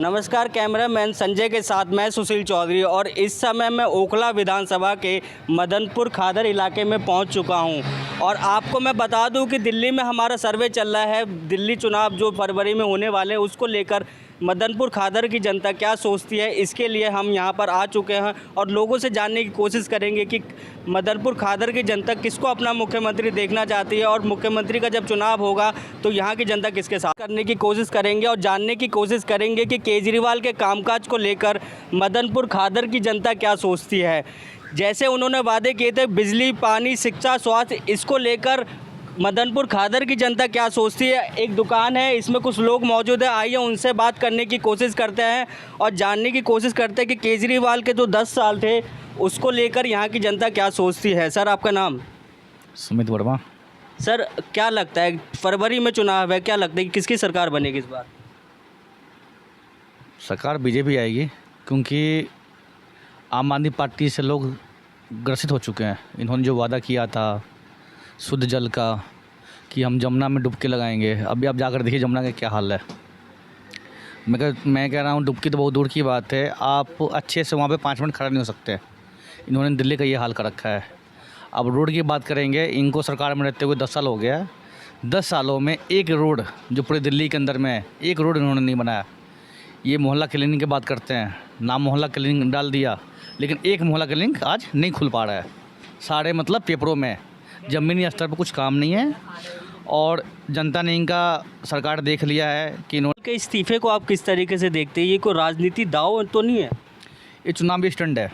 नमस्कार, कैमरामैन संजय के साथ मैं सुशील चौधरी और इस समय मैं ओखला विधानसभा के मदनपुर खादर इलाके में पहुंच चुका हूं। और आपको मैं बता दूं कि दिल्ली में हमारा सर्वे चल रहा है। दिल्ली चुनाव जो फरवरी में होने वाले हैं उसको लेकर मदनपुर खादर की जनता क्या सोचती है, इसके लिए हम यहां पर आ चुके हैं और लोगों से जानने की कोशिश करेंगे कि मदनपुर खादर की जनता किसको अपना मुख्यमंत्री देखना चाहती है और मुख्यमंत्री का जब चुनाव होगा तो यहाँ की जनता किसके साथ करने की कोशिश करेंगे और जानने की कोशिश करेंगे कि केजरीवाल के कामकाज को लेकर मदनपुर खादर की जनता क्या सोचती है। जैसे उन्होंने वादे किए थे बिजली, पानी, शिक्षा, स्वास्थ्य, इसको लेकर मदनपुर खादर की जनता क्या सोचती है। एक दुकान है, इसमें कुछ लोग मौजूद है, आइए उनसे बात करने की कोशिश करते हैं और जानने की कोशिश करते हैं कि केजरीवाल के जो 10 साल थे उसको लेकर यहाँ की जनता क्या सोचती है। सर, आपका नाम? सुमित वर्मा। सर, क्या लगता है फरवरी में चुनाव है, क्या लगता है कि किसकी सरकार बनेगी इस बार? सरकार बीजेपी आएगी, क्योंकि आम आदमी पार्टी से लोग ग्रसित हो चुके हैं। इन्होंने जो वादा किया था शुद्ध जल का कि हम जमुना में डुबकी लगाएंगे, अभी आप जाकर देखिए जमुना का क्या हाल है। मैं कह रहा हूँ डुबकी तो बहुत दूर की बात है, आप अच्छे से वहाँ पे 5 मिनट खड़ा नहीं हो सकते। इन्होंने दिल्ली का ये हाल कर रखा है। अब रोड की बात करेंगे, इनको सरकार में रहते हुए 10 साल हो गया। 10 सालों में एक रोड जो पूरे दिल्ली के अंदर में है, एक रोड इन्होंने नहीं बनाया। ये मोहल्ला क्लिनिक की बात करते हैं, नाम मोहल्ला क्लिनिक डाल दिया, लेकिन एक मोहल्ला क्लिनिक आज नहीं खुल पा रहा है। सारे मतलब पेपरों में, ज़मीनी स्तर पर कुछ काम नहीं है। और जनता ने इनका सरकार देख लिया है कि इन्होंने के इस्तीफे को आप किस तरीके से देखते हैं? ये कोई राजनीति दाव तो नहीं है? ये चुनावी स्टंट है।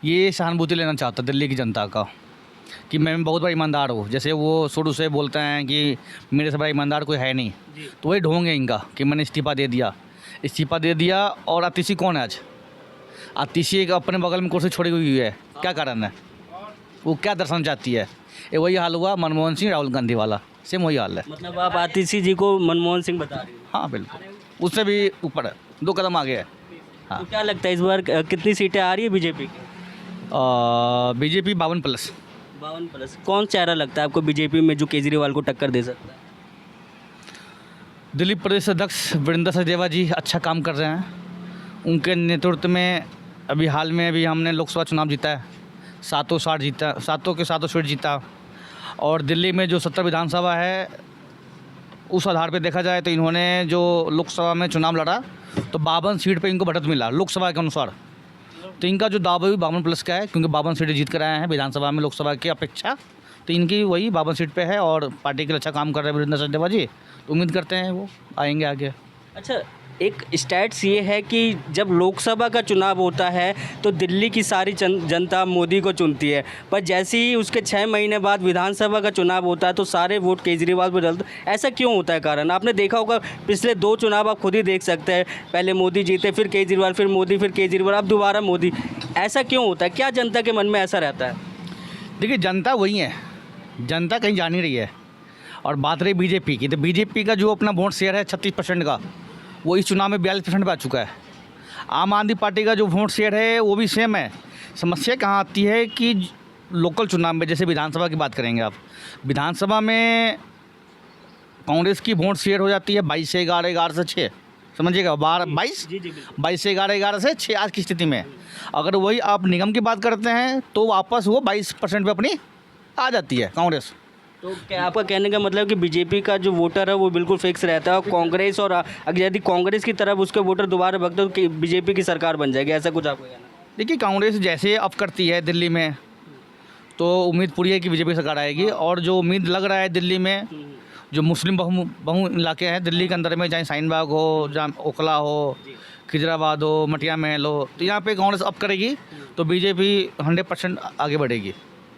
ये सहानुभूति लेना चाहता दिल्ली की जनता का कि मैं बहुत बड़ा ईमानदार हूँ। जैसे वो शुरू से बोलते हैं कि मेरे से बड़ा ईमानदार कोई है नहीं, तो वही ढोंग है इनका कि मैंने इस्तीफ़ा दे दिया। और आतिशी कौन है आज? आतिशी एक अपने बगल में कुर्सी छोड़ी हुई है, क्या कारण है? वो क्या दर्शन चाहती है? ये वही हाल हुआ मनमोहन सिंह राहुल गांधी वाला, सेम वही हाल है। मतलब आप आतिशी जी को मनमोहन सिंह बता रहे हैं? हाँ बिल्कुल, उससे भी ऊपर है, 2 कदम आगे है। हाँ। तो क्या लगता है इस बार कितनी सीटें आ रही है बीजेपी की? बीजेपी 52+। 52+। कौन चेहरा लगता है आपको बीजेपी में जो केजरीवाल को टक्कर दे सकता है? दिल्ली प्रदेश अध्यक्ष वीरेंद्र सचदेवा जी अच्छा काम कर रहे हैं। उनके नेतृत्व में अभी हाल में हमने लोकसभा चुनाव जीता है, 7 के 7 सीट जीता। और दिल्ली में जो 70 विधानसभा है उस आधार पे देखा जाए तो इन्होंने जो लोकसभा में चुनाव लड़ा तो 52 सीट पे इनको बढ़त मिला लोकसभा के अनुसार। तो इनका जो दावा भी 52+ का है, क्योंकि 52 सीटें जीत कर आए हैं विधानसभा में लोकसभा की अपेक्षा। तो इनकी वही 52 सीट पे है और पार्टी के लिए अच्छा काम कर रहे हैं वीरेंद्र सचदेवा जी, तो उम्मीद करते हैं वो आएंगे आगे। अच्छा, एक स्टैट्स ये है कि जब लोकसभा का चुनाव होता है तो दिल्ली की सारी जनता मोदी को चुनती है, पर जैसे ही उसके 6 महीने बाद विधानसभा का चुनाव होता है तो सारे वोट केजरीवाल पर डलते। ऐसा क्यों होता है कारण? आपने देखा होगा पिछले 2 चुनाव आप खुद ही देख सकते हैं, पहले मोदी जीते, फिर केजरीवाल, फिर मोदी, फिर केजरीवाल, अब दोबारा मोदी। ऐसा क्यों होता है? क्या जनता के मन में ऐसा रहता है? देखिए, जनता वही है, जनता कहीं जा नहीं रही है। और बात रही बीजेपी की, तो बीजेपी का जो अपना वोट शेयर है 36% का, वो इस चुनाव में 42% पे आ चुका है। आम आदमी पार्टी का जो वोट शेयर है वो भी सेम है। समस्या कहाँ आती है कि लोकल चुनाव में, जैसे विधानसभा की बात करेंगे आप, विधानसभा में कांग्रेस की वोट शेयर हो जाती है 22 से 11, 11 से 6, समझिएगा 22 से 11, 11 से 6 आज की स्थिति में। अगर वही आप निगम की बात करते हैं तो वापस वो 22% पे अपनी आ जाती है कांग्रेस। तो क्या आपका कहने का मतलब कि बीजेपी का जो वोटर है वो बिल्कुल फिक्स रहता है और कांग्रेस, और अगर यदि कांग्रेस की तरफ उसके वोटर दोबारा भगते तो कि बीजेपी की सरकार बन जाएगी, ऐसा कुछ आपका कहना? देखिए, कांग्रेस जैसे अब करती है दिल्ली में तो उम्मीद पूरी है कि बीजेपी सरकार आएगी। और जो उम्मीद लग रहा है दिल्ली में, जो मुस्लिम बहु इलाके हैं दिल्ली के अंदर में, चाहे शाहीन बाग हो, जहाँ ओखला हो, खिजराबाद हो, मटिया महल हो, तो यहाँ पे कांग्रेस अब करेगी तो बीजेपी 100% आगे बढ़ेगी।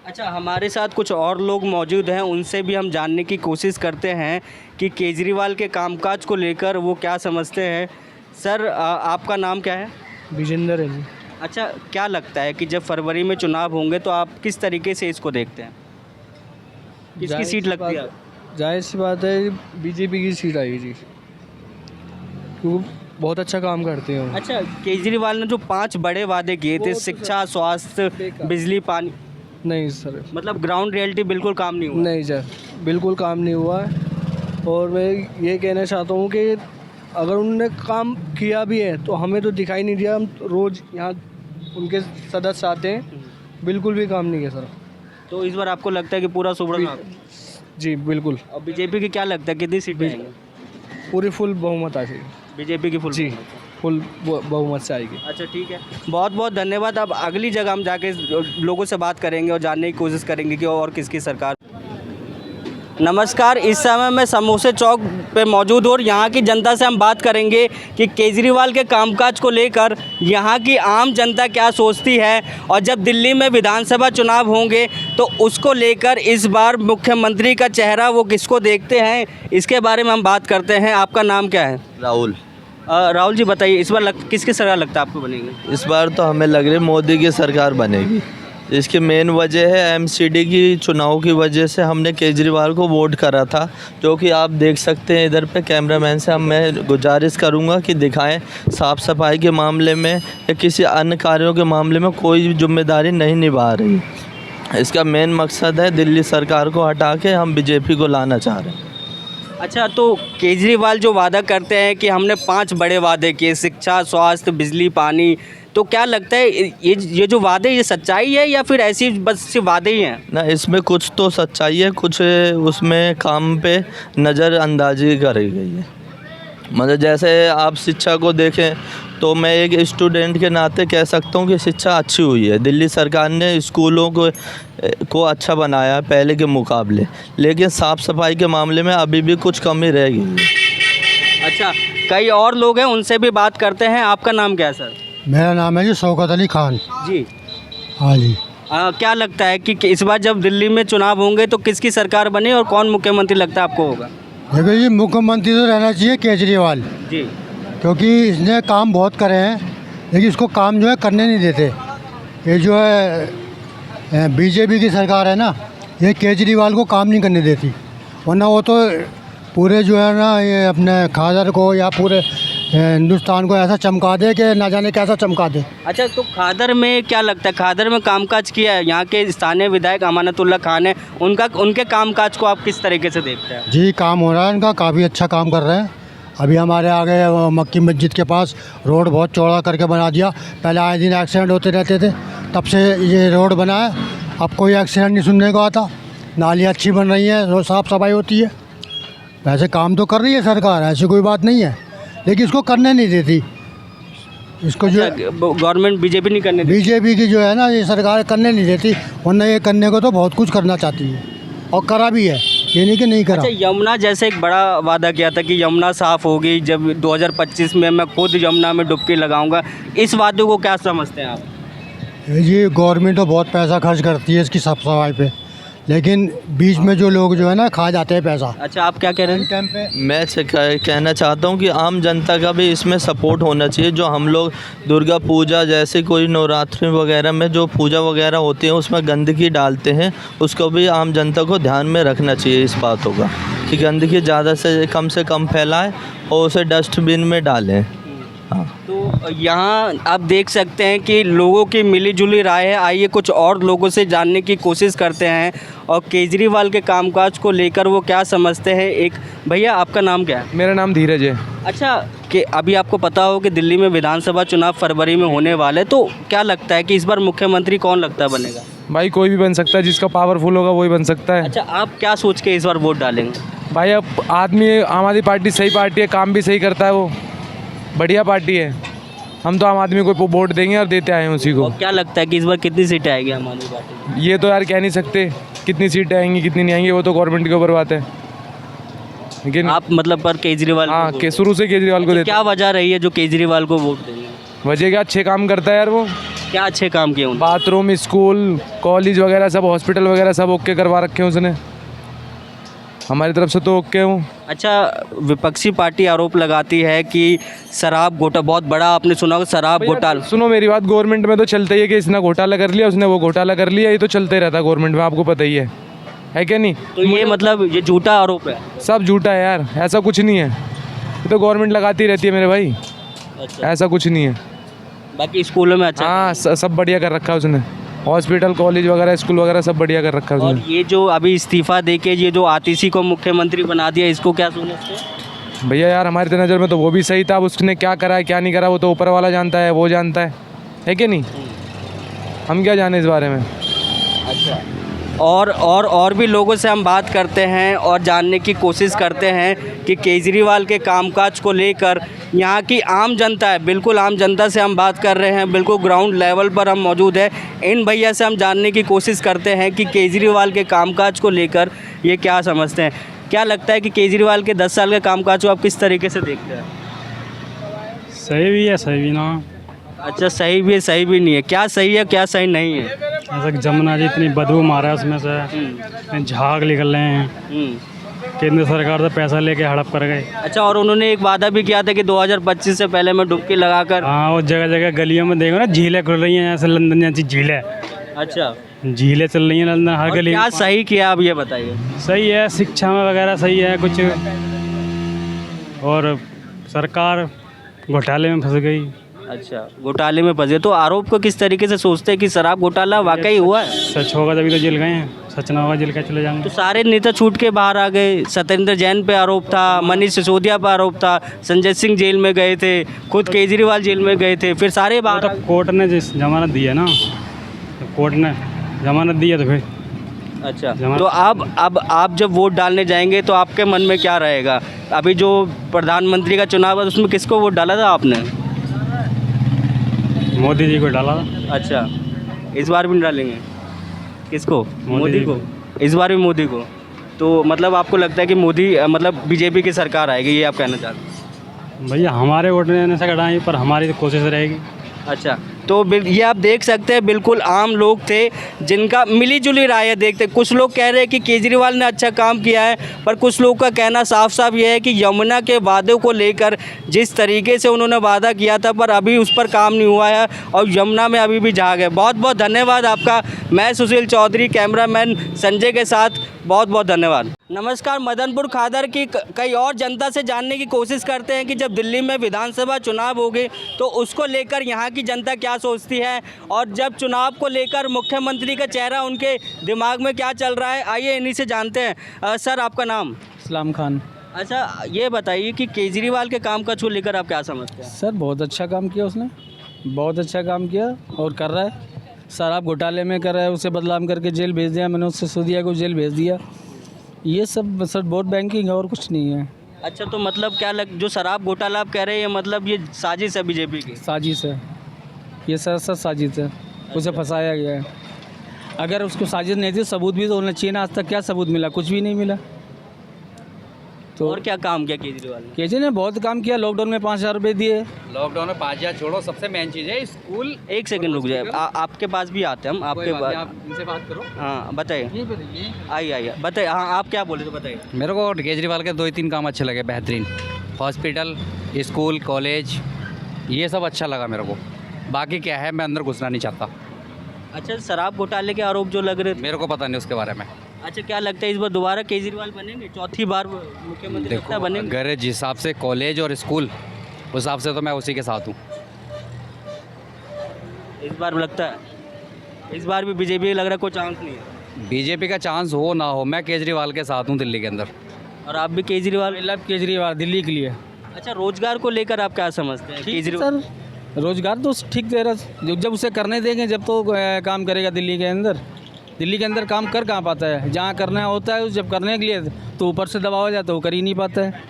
अच्छा, हमारे साथ कुछ और लोग मौजूद हैं, उनसे भी हम जानने की कोशिश करते हैं कि केजरीवाल के कामकाज को लेकर वो क्या समझते हैं। सर, आपका नाम क्या है? विजेंद्र है जी। अच्छा, क्या लगता है कि जब फरवरी में चुनाव होंगे तो आप किस तरीके से इसको देखते हैं? किसकी सीट लगती है? जाहिर सी बात है बीजेपी की सीट आएगी जी, क्योंकि बहुत अच्छा काम करते हैं। अच्छा, केजरीवाल ने जो 5 बड़े वादे किए थे, शिक्षा, स्वास्थ्य, बिजली, पानी, नहीं सर, मतलब ग्राउंड रियलिटी बिल्कुल काम नहीं हुआ? नहीं सर, बिल्कुल काम नहीं हुआ है। और मैं ये कहना चाहता हूँ कि अगर उन्होंने काम किया भी है तो हमें तो दिखाई नहीं दिया। हम रोज़ यहाँ उनके सदस्य आते हैं, बिल्कुल भी काम नहीं किया सर। तो इस बार आपको लगता है कि पूरा सुबह जी बिल्कुल, और बीजेपी की क्या लगता है कितनी सीटें आएंगी? पूरी फुल बहुमत आएगी बीजेपी की फुल जी, फुल बहुमत से आएगी। अच्छा ठीक है, बहुत बहुत धन्यवाद। अब अगली जगह हम जाके लोगों से बात करेंगे और जानने की कोशिश करेंगे कि और किसकी सरकार। नमस्कार, इस समय मैं समोसे चौक पे मौजूद हूँ और यहाँ की जनता से हम बात करेंगे कि केजरीवाल के कामकाज को लेकर यहाँ की आम जनता क्या सोचती है और जब दिल्ली में विधानसभा चुनाव होंगे तो उसको लेकर इस बार मुख्यमंत्री का चेहरा वो किसको देखते हैं, इसके बारे में हम बात करते हैं। आपका नाम क्या है? राहुल। राहुल जी बताइए, इस बार किसकी सरकार लगता है आपको बनेगी? इस बार तो हमें लग रही है मोदी की सरकार बनेगी। इसकी मेन वजह है एमसीडी की चुनाव की वजह से हमने केजरीवाल को वोट करा था, जो कि आप देख सकते हैं इधर पे कैमरामैन से। मैं गुजारिश करूंगा कि दिखाएं साफ़ सफाई के मामले में या किसी अन्य कार्यों के मामले में कोई जिम्मेदारी नहीं निभा रही। इसका मेन मकसद है दिल्ली सरकार को हटा के हम बीजेपी को लाना चाह रहे हैं। अच्छा, तो केजरीवाल जो वादा करते हैं कि हमने 5 बड़े वादे किए, शिक्षा, स्वास्थ्य, बिजली, पानी, तो क्या लगता है ये जो वादे ये सच्चाई है या फिर ऐसी बस सिर्फ वादे ही हैं? ना, इसमें कुछ तो सच्चाई है, कुछ उसमें काम पे नज़रअंदाजी करी गई है। मतलब जैसे आप शिक्षा को देखें तो मैं एक स्टूडेंट के नाते कह सकता हूँ कि शिक्षा अच्छी हुई है। दिल्ली सरकार ने स्कूलों को अच्छा बनाया पहले के मुकाबले, लेकिन साफ़ सफाई के मामले में अभी भी कुछ कमी रह गई है। अच्छा, कई और लोग हैं, उनसे भी बात करते हैं। आपका नाम क्या है सर? मेरा नाम है जी शौकत अली खान। जी हाँ जी। क्या लगता है कि इस बार जब दिल्ली में चुनाव होंगे तो किसकी सरकार बने और कौन मुख्यमंत्री लगता है आपको होगा? देखो जी, मुख्यमंत्री तो रहना चाहिए केजरीवाल, जी, क्योंकि इसने काम बहुत करे हैं, लेकिन इसको काम जो है करने नहीं देते। ये जो है बीजेपी की सरकार है ना, ये केजरीवाल को काम नहीं करने देती, वरना वो तो पूरे जो है ना ये अपने खादर को या पूरे हिंदुस्तान को ऐसा चमका दे कि ना जाने कैसा चमका दे। अच्छा, तो खादर में क्या लगता है, खादर में कामकाज किया है? यहाँ के स्थानीय विधायक अमानतुल्लाह खान है, उनके कामकाज को आप किस तरीके से देखते हैं? जी, काम हो रहा है उनका, काफ़ी अच्छा काम कर रहे हैं। अभी हमारे आगे मक्की मस्जिद के पास रोड बहुत चौड़ा करके बना दिया। पहले आए दिन एक्सीडेंट होते रहते थे, तब से ये रोड बना है, अब कोई एक्सीडेंट नहीं सुनने को आता। नालियाँ अच्छी बन रही हैं, रोज साफ़ सफाई होती है। वैसे काम तो कर रही है सरकार, ऐसी कोई बात नहीं है, लेकिन इसको करने नहीं देती। इसको जो गवर्नमेंट बीजेपी नहीं करने देती? बीजेपी की जो है ना ये सरकार करने नहीं देती, वरना ये करने को तो बहुत कुछ करना चाहती है और करा भी है, ये नहीं कि नहीं करा। अच्छा, यमुना जैसे एक बड़ा वादा किया था कि यमुना साफ़ होगी जब 2025 में मैं खुद यमुना में डुबकी लगाऊंगा, इस वादे को क्या समझते हैं आप? ये गवर्नमेंट तो बहुत पैसा खर्च करती है इसकी साफ सफाई पे, लेकिन बीच में जो लोग जो है ना खा जाते हैं पैसा। अच्छा, आप क्या कह रहे हैं? टाइम पे मैं कहना चाहता हूँ कि आम जनता का भी इसमें सपोर्ट होना चाहिए। जो हम लोग दुर्गा पूजा जैसे कोई नवरात्रि वगैरह में जो पूजा वगैरह होती है उसमें गंदगी डालते हैं, उसको भी आम जनता को ध्यान में रखना चाहिए इस बातों का कि गंदगी ज़्यादा से कम फैलाएं और उसे डस्टबिन में डालें। हाँ, तो यहाँ आप देख सकते हैं कि लोगों की मिलीजुली राय है। आइए कुछ और लोगों से जानने की कोशिश करते हैं और केजरीवाल के कामकाज को लेकर वो क्या समझते हैं। एक भैया, आपका नाम क्या है? मेरा नाम धीरज है। अच्छा, कि अभी आपको पता हो कि दिल्ली में विधानसभा चुनाव फरवरी में होने वाले, तो क्या लगता है कि इस बार मुख्यमंत्री कौन लगता है बनेगा? भाई कोई भी बन सकता है, जिसका पावरफुल होगा वही बन सकता है। अच्छा, आप क्या सोच के इस बार वोट डालेंगे? भाई अब आदमी, आम आदमी पार्टी सही पार्टी है, काम भी सही करता है, वो बढ़िया पार्टी है। हम तो आम आदमी को वोट देंगे और देते आए हैं उसी को। और क्या लगता है कि इस बार कितनी सीटें आएगी आम आदमी पार्टी में? ये तो यार कह नहीं सकते कितनी सीटें आएंगी कितनी नहीं आएंगी, वो तो गवर्नमेंट के ऊपर बात है। लेकिन आप मतलब पर केजरीवाल हाँ, को के शुरू से केजरीवाल को देते। क्या वजह रही है जो केजरीवाल को वोट देंगे? वजह क्या, अच्छे काम करता है यार वो। क्या अच्छे काम किए उन्होंने? बाथरूम, स्कूल, कॉलेज वगैरह सब, हॉस्पिटल वगैरह सब ओके करवा रखे हैं उसने, हमारी तरफ से तो ओके हूँ। अच्छा, विपक्षी पार्टी आरोप लगाती है कि शराब घोटाला बहुत बड़ा, आपने सुना होगा शराब घोटाला। सुनो मेरी बात, गवर्नमेंट में तो चलता ही है कि इसने घोटाला कर लिया, उसने वो घोटाला कर लिया, ये तो चलता ही रहता है गवर्नमेंट में, आपको पता ही है क्या नहीं? तो ये मतलब ये झूठा आरोप है? सब झूठा है यार, ऐसा कुछ नहीं है, ये तो गवर्नमेंट लगाती रहती है मेरे भाई। अच्छा, ऐसा कुछ नहीं है। बाकी स्कूलों में अच्छा? हाँ, सब बढ़िया कर रखा है उसने, हॉस्पिटल, कॉलेज वगैरह, स्कूल वगैरह सब बढ़िया कर रखा है और उसने। ये जो अभी इस्तीफा देके ये जो आतिशी को मुख्यमंत्री बना दिया, इसको क्या समझते हैं? भैया यार हमारी तो नज़र में तो वो भी सही था, अब उसने क्या करा है क्या नहीं करा वो तो ऊपर वाला जानता है, वो जानता है कि नहीं, हम क्या जाने इस बारे में। अच्छा, और भी लोगों से हम बात करते हैं और जानने की कोशिश करते हैं कि केजरीवाल के कामकाज को लेकर यहाँ की आम जनता है, बिल्कुल आम जनता से हम बात कर रहे हैं, बिल्कुल ग्राउंड लेवल पर हम मौजूद हैं। इन भैया से हम जानने की कोशिश करते हैं कि केजरीवाल के कामकाज को लेकर ये क्या समझते हैं। क्या लगता है कि केजरीवाल के 10 साल के कामकाज को आप किस तरीके से देखते हैं? सही भी है सही भी ना। अच्छा, सही भी है सही भी नहीं है, क्या सही है क्या सही नहीं है? ऐसा कि जमुना जी इतनी बदबू मारा है उसमें से, इतने झाग निकल रहे हैं, केंद्र सरकार से पैसा लेके हड़प कर गए। अच्छा, और उन्होंने एक वादा भी किया था कि 2025 से पहले मैं डुबकी लगाकर। हाँ, वो जगह जगह गलियों में देखो ना झीलें खुल रही हैं, जैसे लंदन जैसी झीलें, अच्छा, झीलें चल रही हैं लंदन हर और गली क्या में। सही किया आप ये बताइए। सही है, शिक्षा में वगैरह सही है कुछ, और सरकार घोटाले में फंस गई। अच्छा, घोटाले में फंसे तो आरोप को किस तरीके से सोचते हैं कि शराब घोटाला वाकई हुआ है? सच होगा तभी तो जेल गए हैं, सच ना होगा जेल क्या चले जाएंगे। तो सारे नेता छूट के बाहर आ गए। सत्येंद्र जैन पे आरोप था, मनीष सिसोदिया पे आरोप था, संजय सिंह जेल में गए थे, खुद केजरीवाल जेल में गए थे, फिर सारे बाहर तो आ गए। कोर्ट ने जिस जमानत दी है ना, तो कोर्ट ने जमानत दी है तो फिर अच्छा, तो अब आप जब वोट डालने जाएंगे तो आपके मन में क्या रहेगा? अभी जो प्रधानमंत्री का चुनाव है उसमें किसको वोट डाला था आपने? मोदी जी को डाला। अच्छा, इस बार भी नहीं डालेंगे? किसको? मोदी जी को। इस बार भी मोदी को। तो मतलब आपको लगता है कि मोदी मतलब बीजेपी की सरकार आएगी, ये आप कहना चाहते हैं? भैया हमारे वोट देने से कटाएं, पर हमारी तो कोशिश रहेगी। अच्छा, तो ये आप देख सकते हैं बिल्कुल आम लोग थे जिनका मिली जुली राय है। देखते कुछ लोग कह रहे हैं कि केजरीवाल ने अच्छा काम किया है, पर कुछ लोगों का कहना साफ साफ ये है कि यमुना के वादे को लेकर जिस तरीके से उन्होंने वादा किया था पर अभी उस पर काम नहीं हुआ है और यमुना में अभी भी झाग है। बहुत बहुत धन्यवाद आपका। मैं सुशील चौधरी, कैमरामैन संजय के साथ, बहुत बहुत धन्यवाद। नमस्कार, मदनपुर खादर की कई और जनता से जानने की कोशिश करते हैं कि जब दिल्ली में विधानसभा चुनाव होंगे तो उसको लेकर यहाँ की जनता क्या सोचती है और जब चुनाव को लेकर मुख्यमंत्री का चेहरा उनके दिमाग में क्या चल रहा है, आइए इन्हीं से जानते हैं। सर, आपका नाम? इस्लाम खान। अच्छा, ये बताइए कि केजरीवाल के काम काज को लेकर आप क्या समझते हैं? सर बहुत अच्छा काम किया उसने, बहुत अच्छा काम किया और कर रहा है। शराब घोटाले में कर रहा है, उसे बदनाम करके जेल भेज दिया, मैंने उससे सिसोदिया को जेल भेज दिया। ये सब सर वोट बैंकिंग है और कुछ नहीं है। अच्छा, तो मतलब क्या जो शराब घोटाला आप कह रहे हैं मतलब ये साजिश है बीजेपी की? साजिश है ये सर, साजिश है, उसे फंसाया गया है। अगर उसको साजिश नहीं थी सबूत भी तो होना चाहिए ना। आज तक क्या सबूत मिला? कुछ भी नहीं मिला। तो और क्या काम किया केजरीवाल ने? केजरी ने बहुत काम किया। लॉकडाउन में 5,000 रुपये दिए। लॉकडाउन में 5,000 छोड़ो, सबसे मेन चीज़ है स्कूल। एक सेकंड रुक जाए, आपके पास भी आते हैं हम, आपके पास। आप इनसे बात करो। हाँ बताइए, आइए बताइए। हाँ, आप क्या बोले तो बताइए। मेरे को केजरीवाल के 2-3 काम अच्छे लगे, बेहतरीन। हॉस्पिटल, स्कूल, कॉलेज, ये सब अच्छा लगा मेरे को। बाकी क्या है, मैं अंदर घुसना नहीं चाहता। अच्छा, शराब घोटाले के आरोप जो लग रहे थे, मेरे को पता नहीं उसके बारे में। अच्छा, क्या लगता है इस बार दोबारा केजरीवाल बनेंगे? चौथी बार मुख्यमंत्री लगता है देखो, बनेंगे? अगर जिस हिसाब से कॉलेज और स्कूल, उस हिसाब से तो मैं उसी के साथ हूँ। इस बार लगता है, इस बार भी बीजेपी लग रहा है कोई चांस नहीं है। बीजेपी का चांस हो ना हो, मैं केजरीवाल के साथ हूँ दिल्ली के अंदर। और आप भी केजरीवाल? केजरीवाल दिल्ली के लिए। अच्छा, रोजगार को लेकर आप क्या समझते हैं? केजरीवाल सर रोजगार तो ठीक दे रहा, जब उसे करने देंगे जब तो काम करेगा। दिल्ली के अंदर काम कर कहाँ पाता है? जहाँ करना होता है जब करने के लिए तो ऊपर से दबाव जाता है, वो कर ही नहीं पाता है।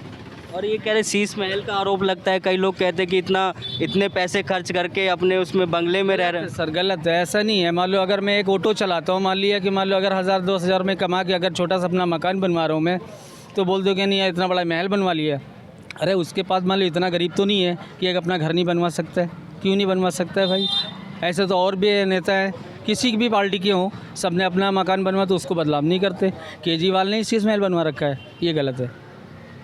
और ये कह रहे शीश महल का आरोप लगता है, कई लोग कहते हैं कि इतने पैसे खर्च करके अपने उसमें बंगले में रह रहे हैं। सर गलत है, ऐसा नहीं है। मान लो अगर मैं एक ऑटो चलाता हूँ, मान लिया कि मान लो अगर 1,000-2,000 में कमा के अगर छोटा सा अपना मकान बनवा रहा हूँ मैं, तो बोल दो कि नहीं यार इतना बड़ा महल बनवा लिया। अरे उसके पास मान लो इतना गरीब तो नहीं है कि एक अपना घर नहीं बनवा सकता है। क्यों नहीं बनवा सकता है भाई? ऐसे तो और भी नेता हैं, किसी की भी पार्टी के हों, सब ने अपना मकान बनवा तो उसको बदलाव नहीं करते। केजरीवाल ने शीश महल बनवा रखा है, ये गलत है।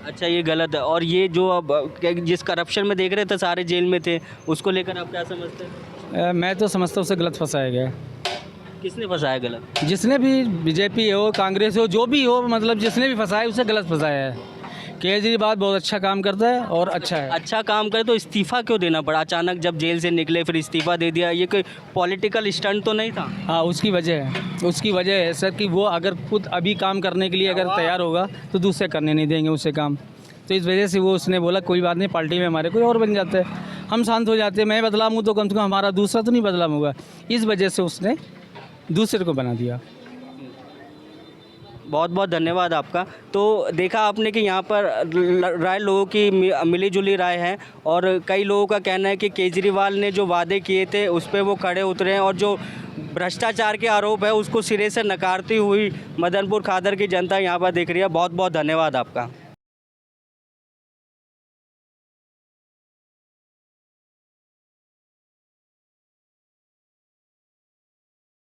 अच्छा, ये गलत है। और ये जो अब जिस करप्शन में देख रहे थे सारे जेल में थे, उसको लेकर आप क्या समझते हैं? मैं तो समझता हूँ उसे गलत फंसाया गया है। किसने फंसाया गलत? जिसने भी, बीजेपी हो, कांग्रेस हो, जो भी हो, मतलब जिसने भी फंसाया उसे गलत फंसाया है। केजरीवाल बहुत अच्छा काम करता है और अच्छा है। अच्छा काम करे तो इस्तीफा क्यों देना पड़ा अचानक? जब जेल से निकले फिर इस्तीफा दे दिया, ये कोई पॉलिटिकल स्टंट तो नहीं था? हाँ, उसकी वजह है सर कि वो अगर खुद अभी काम करने के लिए अगर तैयार होगा तो दूसरे करने नहीं देंगे उसे काम। तो इस वजह से वो उसने बोला कोई बात नहीं, पार्टी में हमारे कोई और बन जाते हैं, हम शांत हो जाते हैं। मैं बदलाव हूँ तो कम से कम हमारा दूसरा तो नहीं बदलाव होगा, इस वजह से उसने दूसरे को बना दिया। बहुत बहुत धन्यवाद आपका। तो देखा आपने कि यहाँ पर राय लोगों की मिली जुली राय है और कई लोगों का कहना है कि केजरीवाल ने जो वादे किए थे उस पर वो खड़े उतरे हैं और जो भ्रष्टाचार के आरोप है उसको सिरे से नकारती हुई मदनपुर खादर की जनता यहाँ पर दिख रही है। बहुत बहुत धन्यवाद आपका।